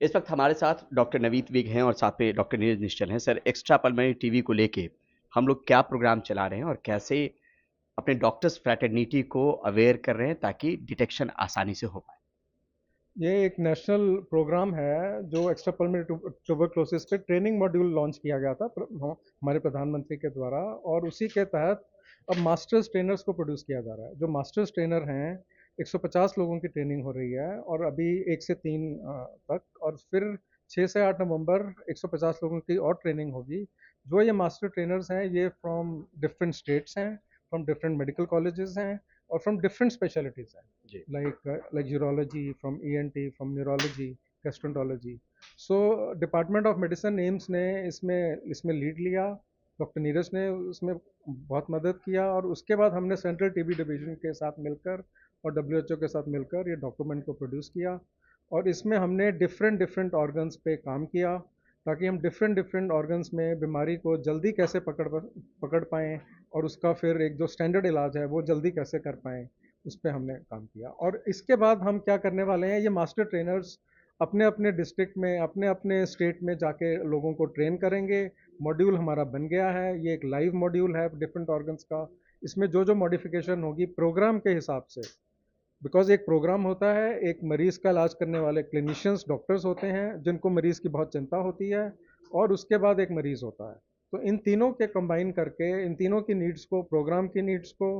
इस वक्त हमारे साथ डॉक्टर नवीद विग हैं और साथ में डॉक्टर नीरज निश्चल हैं। सर, एक्स्ट्रा पल्मोनरी टीवी को लेके हम लोग क्या प्रोग्राम चला रहे हैं और कैसे अपने डॉक्टर्स फ्रैटर्निटी को अवेयर कर रहे हैं ताकि डिटेक्शन आसानी से हो पाए? ये एक नेशनल प्रोग्राम है जो एक्स्ट्रा पल्मोनरी ट्यूबरक्लोसिस पे ट्रेनिंग मॉड्यूल लॉन्च किया गया था हमारे प्रधानमंत्री के द्वारा। और उसी के तहत अब मास्टर्स ट्रेनर्स को प्रोड्यूस किया जा रहा है। जो मास्टर्स ट्रेनर हैं, 150 लोगों की ट्रेनिंग हो रही है और अभी 1 से 3 तक, और फिर 6 से 8 नवंबर 150 लोगों की और ट्रेनिंग होगी। जो ये मास्टर ट्रेनर्स हैं ये फ्रॉम डिफरेंट स्टेट्स हैं, फ्रॉम डिफरेंट मेडिकल कॉलेजेस हैं और फ्रॉम डिफरेंट स्पेशलिटीज़ हैं, जी। like urology, from ENT, from neurology, gastroenterology. So department of medicine AIIMS ने इसमें लीड लिया। डॉक्टर नीरज ने उसमें बहुत मदद किया और उसके बाद हमने सेंट्रल टीबी डिवीजन के साथ मिलकर और WHO के साथ मिलकर ये डॉक्यूमेंट को प्रोड्यूस किया। और इसमें हमने डिफरेंट डिफरेंट ऑर्गन्स पे काम किया ताकि हम डिफरेंट डिफरेंट ऑर्गन्स में बीमारी को जल्दी कैसे पकड़ पाएँ और उसका फिर एक जो स्टैंडर्ड इलाज है वो जल्दी कैसे कर पाएँ, उस पर हमने काम किया। और इसके बाद हम क्या करने वाले हैं, ये मास्टर ट्रेनर्स अपने अपने डिस्ट्रिक्ट में, अपने अपने स्टेट में जाके लोगों को ट्रेन करेंगे। मॉड्यूल हमारा बन गया है, ये एक लाइव मॉड्यूल है डिफरेंट ऑर्गन्स का। इसमें जो जो मॉडिफिकेशन होगी प्रोग्राम के हिसाब से, बिकॉज एक प्रोग्राम होता है, एक मरीज का इलाज करने वाले क्लिनिशियंस डॉक्टर्स होते हैं जिनको मरीज की बहुत चिंता होती है, और उसके बाद एक मरीज होता है। तो इन तीनों के कंबाइन करके, इन तीनों की नीड्स को, प्रोग्राम की नीड्स को,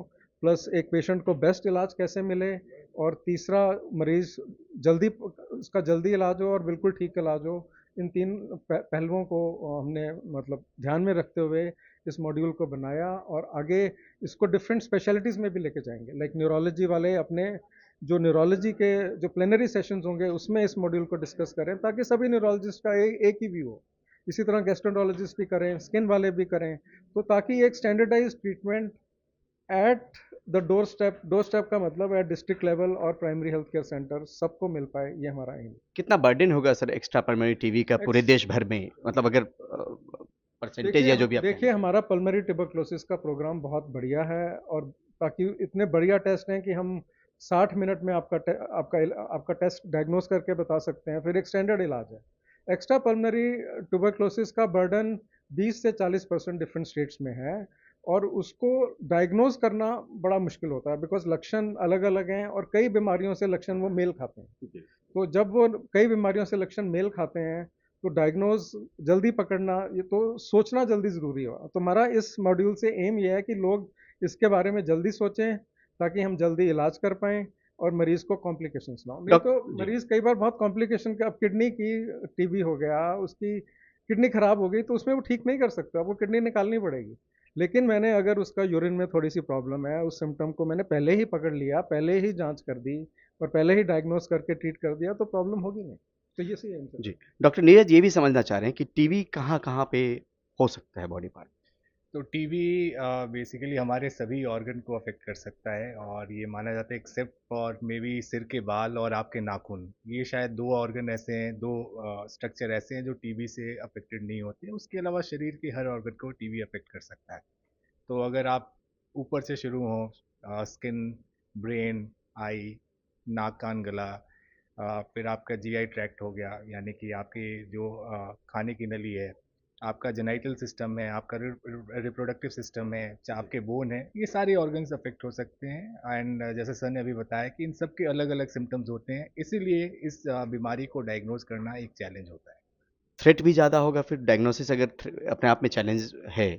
प्लस एक पेशेंट को बेस्ट इलाज कैसे मिले, और तीसरा मरीज जल्दी, उसका जल्दी इलाज हो और बिल्कुल ठीक इलाज हो, इन तीन पहलुओं को हमने मतलब ध्यान में रखते हुए इस मॉड्यूल को बनाया। और आगे इसको डिफरेंट स्पेशलिटीज़ में भी लेके जाएंगे। लाइक न्यूरोलॉजी वाले अपने जो न्यूरोलॉजी के जो प्लेनरी सेशंस होंगे उसमें इस मॉड्यूल को डिस्कस करें ताकि सभी न्यूरोलॉजिस्ट का एक ही व्यू हो। इसी तरह गैस्ट्रोन्टरोलॉजिस्ट भी करें, स्किन वाले भी करें, तो ताकि एक standardize treatment at the door step का मतलब है डिस्ट्रिक्ट लेवल और प्राइमरी हेल्थ केयर सेंटर सबको मिल पाए, ये हमारा एम कितना बर्डन होगा सर एक्स्ट्रा पल्मोनरी टीवी का है। पूरे देश भर में? मतलब अगर परसेंटेज देखिए या जो भी आप देखिए कहना हमारा पल्मोनरी ट्यूबरक्लोसिस का प्रोग्राम बहुत बढ़िया है, और ताकि इतने बढ़िया टेस्ट हैं कि हम 60 मिनट में आपका टेस्ट डायग्नोस करके बता सकते हैं, फिर एक स्टैंडर्ड इलाज है। एक्स्ट्रा पल्मोनरी ट्यूबरक्लोसिस का बर्डन 20 से 40% डिफरेंट स्टेट्स में है, और उसको डायग्नोस करना बड़ा मुश्किल होता है बिकॉज लक्षण अलग अलग हैं और कई बीमारियों से लक्षण वो मेल खाते हैं। है। तो जब वो कई बीमारियों से लक्षण मेल खाते हैं तो डायग्नोज जल्दी पकड़ना, ये तो सोचना जल्दी ज़रूरी हो। तो हमारा इस मॉड्यूल से एम ये है कि लोग इसके बारे में जल्दी सोचें ताकि हम जल्दी इलाज कर पाएँ और मरीज़ को कॉम्प्लिकेशंस ना हो। नहीं तो जी। मरीज़ कई बार बहुत कॉम्प्लिकेशन का, अब किडनी की टीबी हो गया, उसकी किडनी खराब हो गई तो उसमें वो ठीक नहीं कर सकता, वो किडनी निकालनी पड़ेगी। लेकिन मैंने अगर उसका यूरिन में थोड़ी सी प्रॉब्लम है, उस सिम्टम को मैंने पहले ही पकड़ लिया, पहले ही जांच कर दी और पहले ही डायग्नोस करके ट्रीट कर दिया तो प्रॉब्लम होगी नहीं। तो ये सही आंसर जी। डॉक्टर नीरज ये भी समझना चाह रहे हैं कि टीवी कहाँ-कहाँ पे हो सकता है बॉडी पार्ट? तो टीवी बेसिकली हमारे सभी ऑर्गन को अफेक्ट कर सकता है, और ये माना जाता है एक्सेप्ट फॉर मे बी सिर के बाल और आपके नाखून। ये शायद दो ऑर्गन ऐसे हैं, दो स्ट्रक्चर ऐसे हैं जो टीबी से अफेक्टेड नहीं होते। उसके अलावा शरीर के हर ऑर्गन को टीबी अफेक्ट कर सकता है। तो अगर आप ऊपर से शुरू हो, स्किन, ब्रेन, आई, नाक, कान, गला, फिर आपका जीआई ट्रैक्ट हो गया, यानी कि आपकी जो खाने की नली है, आपका जेनाइटल सिस्टम है, आपका रिप्रोडक्टिव सिस्टम है, आपके बोन है, ये सारे ऑर्गन्स अफेक्ट हो सकते हैं। एंड जैसे सर ने अभी बताया कि इन सब के अलग अलग सिम्टम्स होते हैं, इसीलिए इस बीमारी को डायग्नोज करना एक चैलेंज होता है। थ्रेट भी ज़्यादा होगा फिर डायग्नोसिस अगर अपने आप में चैलेंज है,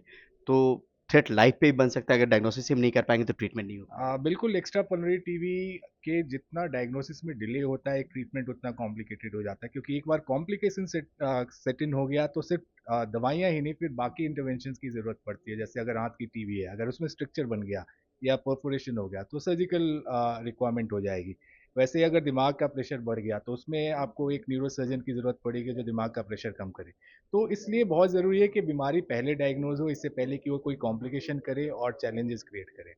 तो थ्रेट लाइफ पे भी बन सकता है अगर डायग्नोसिस ही हम नहीं कर पाएँगे तो ट्रीटमेंट नहीं हो पाएगा। बिल्कुल, एक्स्ट्रा पल्मोनरी टीवी के जितना डायग्नोसिस में डिले होता है, ट्रीटमेंट उतना कॉम्प्लिकेटेड हो जाता है, क्योंकि एक बार कॉम्प्लिकेशन सेट इन हो गया तो सिर्फ दवाइयाँ ही नहीं, फिर बाकी इंटरवेंशन की ज़रूरत पड़ती है। जैसे अगर हाथ की टीवी है, अगर उसमें स्ट्रक्चर बन गया या परफोरेशन हो गया तो सर्जिकल रिक्वायरमेंट हो जाएगी। वैसे ही अगर दिमाग का प्रेशर बढ़ गया तो उसमें आपको एक न्यूरो सर्जन की ज़रूरत पड़ेगी जो दिमाग का प्रेशर कम करे। तो इसलिए बहुत ज़रूरी है कि बीमारी पहले डायग्नोज हो, इससे पहले कि वो कोई कॉम्प्लिकेशन करे और चैलेंजेस क्रिएट करे।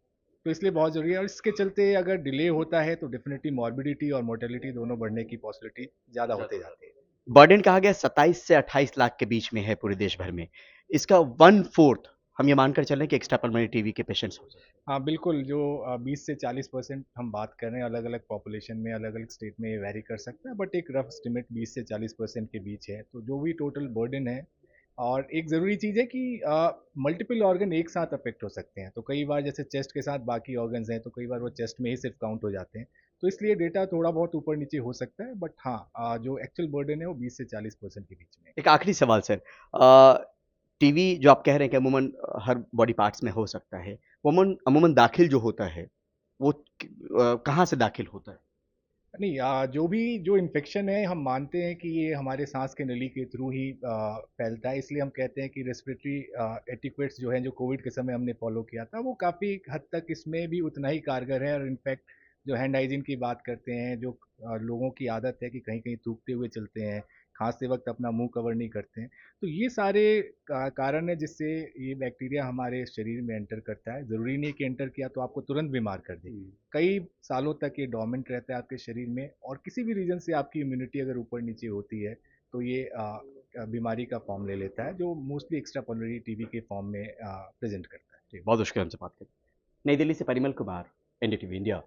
तो इसलिए बहुत ज़रूरी है, और इसके चलते अगर डिले होता है तो डेफिनेटली मॉर्बिडिटी और मोर्टेलिटी दोनों बढ़ने की पॉसिबिलिटी ज़्यादा होते जाती है। बर्डन कहा गया 27 से 28 लाख के बीच में है पूरे देश भर में। इसका 1/4 हम ये मानकर चलें कि एक्स्ट्रा पल्मोनरी टीबी के पेशेंट्स हो जाते हाँ बिल्कुल, जो 20 से 40% हम बात कर रहे हैं, अलग अलग पॉपुलेशन में अलग अलग स्टेट में ये वैरी कर सकता है, बट एक रफ एस्टिमेट 20 से 40% के बीच है। तो जो भी टोटल बर्डन है, और एक ज़रूरी चीज़ है कि मल्टीपल ऑर्गन एक साथ अफेक्ट हो सकते हैं। तो कई बार जैसे चेस्ट के साथ बाकी ऑर्गन्स हैं, तो कई बार वो चेस्ट में ही सिर्फ काउंट हो जाते हैं। तो इसलिए डेटा थोड़ा बहुत ऊपर नीचे हो सकता है, बट हाँ, जो एक्चुअल बर्डन है वो 20 से 40% के बीच में है। हैं। एक आखिरी सवाल सर, टीबी जो आप कह रहे हैं कि अमूमन हर बॉडी पार्ट्स में हो सकता है, वो अमूमन अमूमन दाखिल जो होता है, वो कहाँ से दाखिल होता है? नहीं, जो इन्फेक्शन है, हम मानते हैं कि ये हमारे सांस के नली के थ्रू ही फैलता है। इसलिए हम कहते हैं कि रेस्पिरेटरी एटिक्वेट्स जो हैं, जो कोविड के समय हमने फॉलो किया था, वो काफ़ी हद तक इसमें भी उतना ही कारगर है। और इनफैक्ट जो हैंड हाइजीन की बात करते हैं, जो लोगों की आदत है कि कहीं कहीं थूकते हुए चलते हैं, खांसते वक्त अपना मुंह कवर नहीं करते हैं, तो ये सारे कारण है जिससे ये बैक्टीरिया हमारे शरीर में एंटर करता है। ज़रूरी नहीं कि एंटर किया तो आपको तुरंत बीमार कर दे। हुँ। कई सालों तक ये डोमेंट रहता है आपके शरीर में, और किसी भी रीज़न से आपकी इम्यूनिटी अगर ऊपर नीचे होती है, तो ये बीमारी का फॉर्म ले लेता है, जो मोस्टली एक्स्ट्रा पल्मोनरी टीबी के फॉर्म में प्रेजेंट करता है। जी, बहुत मुश्किल हमसे बात करी। नई दिल्ली से परिमल कुमार, एनडीटीवी इंडिया।